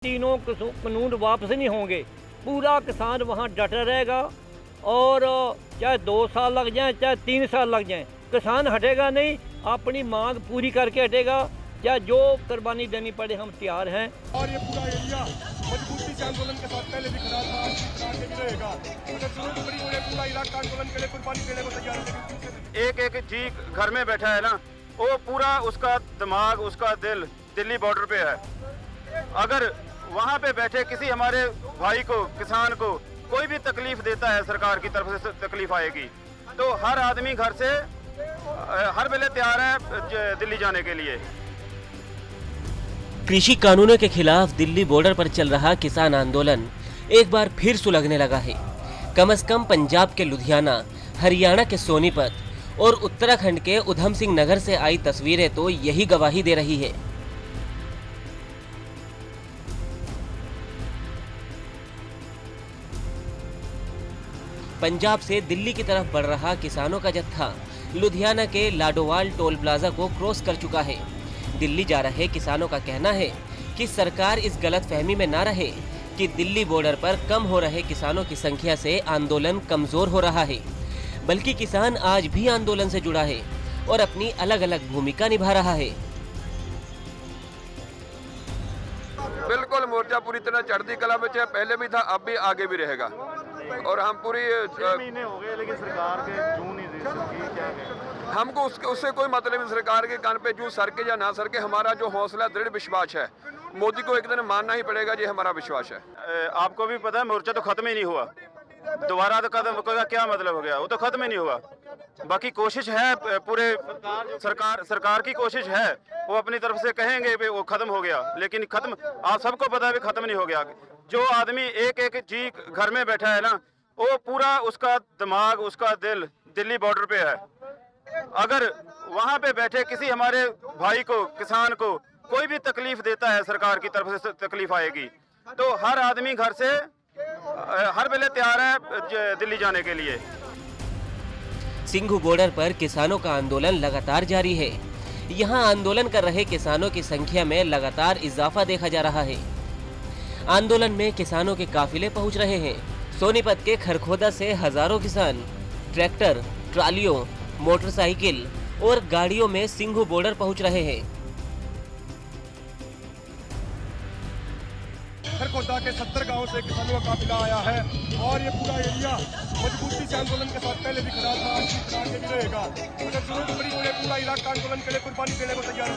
तीनों कानून वापस नहीं होंगे, पूरा किसान वहाँ डटा रहेगा और चाहे 2 साल लग जाएं चाहे 3 साल लग जाएं, किसान हटेगा नहीं, अपनी मांग पूरी करके हटेगा, चाहे जो कुर्बानी देनी पड़े हम तैयार हैं। और ये पूरा एरिया मजबूती से आंदोलन के साथ पहले भी खड़ा था, आज भी खड़ा भी रहेगा। अगर जरूरत पड़ी मुझे पूरा इलाका आंदोलन के लिए कुर्बानी देने को तैयार है। एक एक जी घर में बैठा है ना, वो पूरा उसका दिमाग उसका दिल दिल्ली बॉर्डर पे है। अगर वहाँ पे बैठे किसी हमारे भाई को किसान को कोई भी तकलीफ देता है, सरकार की तरफ से तकलीफ आएगी, तो हर आदमी घर से हर वेले तैयार है दिल्ली जाने के लिए। कृषि कानूनों के खिलाफ दिल्ली बॉर्डर पर चल रहा किसान आंदोलन एक बार फिर सुलगने लगा है। कम से कम पंजाब के लुधियाना, हरियाणा के सोनीपत और उत्तराखंड के उधम सिंह नगर से आई तस्वीरें तो यही गवाही दे रही है। पंजाब से दिल्ली की तरफ बढ़ रहा किसानों का जत्था लुधियाना के लाडोवाल टोल प्लाजा को क्रॉस कर चुका है। दिल्ली जा रहे किसानों का कहना है कि सरकार इस गलतफहमी में ना रहे कि दिल्ली बॉर्डर पर कम हो रहे किसानों की संख्या से आंदोलन कमजोर हो रहा है, बल्कि किसान आज भी आंदोलन से जुड़ा है और अपनी अलग अलग भूमिका निभा रहा है। बिल्कुल, मोर्चा पूरी तरह चढ़ती कला में है, पहले भी था, अब भी आगे भी रहेगा। और हम पूरी 6 महीने हो गए लेकिन सरकार के जून नहीं दे सकी, क्या कहें? हमको उससे कोई मतलब नहीं, सरकार के कान पे जू सर के या ना सर के, हमारा जो हौसला दृढ़ विश्वास है, मोदी को एक दिन मानना ही पड़ेगा, ये हमारा विश्वास है। आपको भी पता है मोर्चा तो खत्म ही नहीं हुआ, दोबारा तो कदम का क्या मतलब हो गया, वो तो खत्म ही नहीं हुआ। बाकी कोशिश है, पूरे सरकार की कोशिश है, वो अपनी तरफ से कहेंगे भी वो खत्म हो गया, लेकिन खत्म आप सबको पता है भी खत्म नहीं हो गया। जो आदमी एक एक जी घर में बैठा है ना, वो पूरा उसका दिमाग उसका दिल दिल्ली बॉर्डर पे है। अगर वहाँ पे बैठे किसी हमारे भाई को किसान को कोई भी तकलीफ देता है, सरकार की तरफ से तकलीफ आएगी, तो हर आदमी घर से हर वेले तैयार है दिल्ली जाने के लिए। सिंघू बॉर्डर पर किसानों का आंदोलन लगातार जारी है। यहाँ आंदोलन कर रहे किसानों की संख्या में लगातार इजाफा देखा जा रहा है। आंदोलन में किसानों के काफिले पहुँच रहे हैं। सोनीपत के खरखोदा से हजारों किसान ट्रैक्टर, ट्रालियों, मोटरसाइकिल और गाड़ियों में सिंघू बॉर्डर पहुँच रहे हैं। खरखोदा के 70 गांव से किसानों का काफिला आया है और ये पूरा एरिया मजबूती से आंदोलन के साथ पहले भी खड़ा था, आज भी खड़ा भी रहेगा। अगर जरूरत पड़ी मुझे पूरा इलाका आंदोलन के लिए कुर्बानी देने को तैयार है।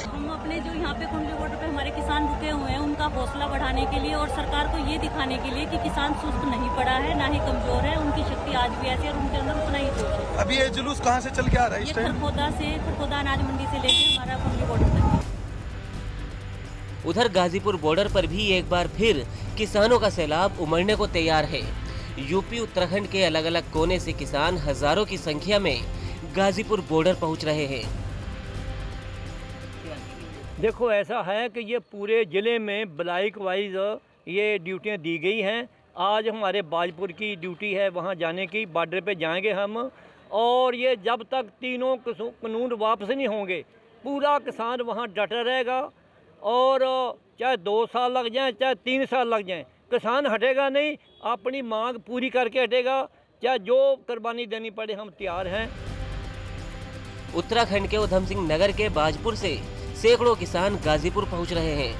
हम अपने जो यहाँ पे कुंडली बॉर्डर पे हमारे किसान रुके हुए हैं, उनका हौसला बढ़ाने के लिए और सरकार को ये दिखाने के लिए कि किसान सुस्त नहीं पड़ा है, ना ही कमजोर है, उनकी शक्ति आज भी ऐसी है और उनके अंदर उतना ही जोश है। अभी ये जुलूस कहाँ से चल के आ रहा है? ये खरखोदा अनाज मंडी से लेके हमारा कुंडली बॉर्डर तक। उधर गाजीपुर बॉर्डर पर भी एक बार फिर किसानों का सैलाब उमड़ने को तैयार है। यूपी उत्तराखंड के अलग अलग कोने से किसान हजारों की संख्या में गाजीपुर बॉर्डर पहुंच रहे हैं। देखो ऐसा है कि ये पूरे ज़िले में ब्लॉक वाइज ये ड्यूटियां दी गई हैं। आज हमारे बाजपुर की ड्यूटी है वहाँ जाने की, बॉर्डर पे जाएंगे हम, और ये जब तक तीनों कानून वापस नहीं होंगे, पूरा किसान वहाँ डटा रहेगा और चाहे 2 साल लग जाएं चाहे 3 साल लग जाएं, किसान हटेगा नहीं, अपनी मांग पूरी करके हटेगा, चाहे जो कुर्बानी देनी पड़े हम तैयार हैं। उत्तराखंड के उधम सिंह नगर के बाजपुर से सैकड़ों किसान गाजीपुर पहुंच रहे हैं।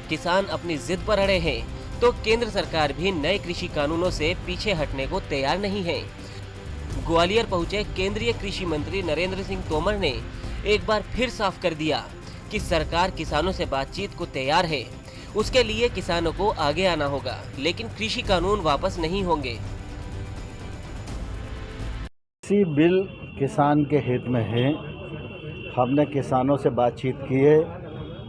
किसान अपनी जिद पर अड़े हैं तो केंद्र सरकार भी नए कृषि कानूनों से पीछे हटने को तैयार नहीं है। ग्वालियर पहुंचे केंद्रीय कृषि मंत्री नरेंद्र सिंह तोमर ने एक बार फिर साफ कर दिया कि सरकार किसानों से बातचीत को तैयार है। उसके लिए किसानों को आगे आना होगा, लेकिन कृषि कानून वापस नहीं होंगे। कृषि बिल किसान के हित में है। हमने किसानों से बातचीत की है।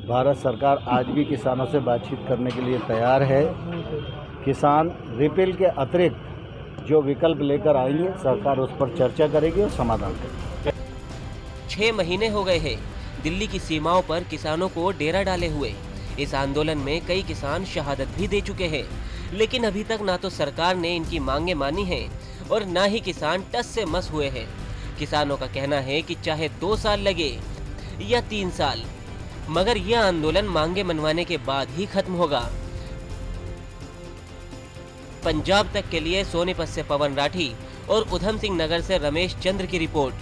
भारत सरकार आज भी किसानों से बातचीत करने के लिए तैयार है। किसान रिपील के अतिरिक्त जो विकल्प लेकर आएंगे, सरकार उस पर चर्चा करेगी और समाधान करेगी। 6 महीने हो गए हैं दिल्ली की सीमाओं पर किसानों को डेरा डाले हुए। इस आंदोलन में कई किसान शहादत भी दे चुके हैं, लेकिन अभी तक ना तो सरकार ने इनकी मांगे मानी हैं और ना ही किसान टस से मस हुए हैं। किसानों का कहना है कि चाहे 2 साल लगे या 3 साल, मगर यह आंदोलन मांगे मनवाने के बाद ही खत्म होगा। पंजाब तक के लिए सोनीपत से पवन राठी और उधम सिंह नगर से रमेश चंद्र की रिपोर्ट।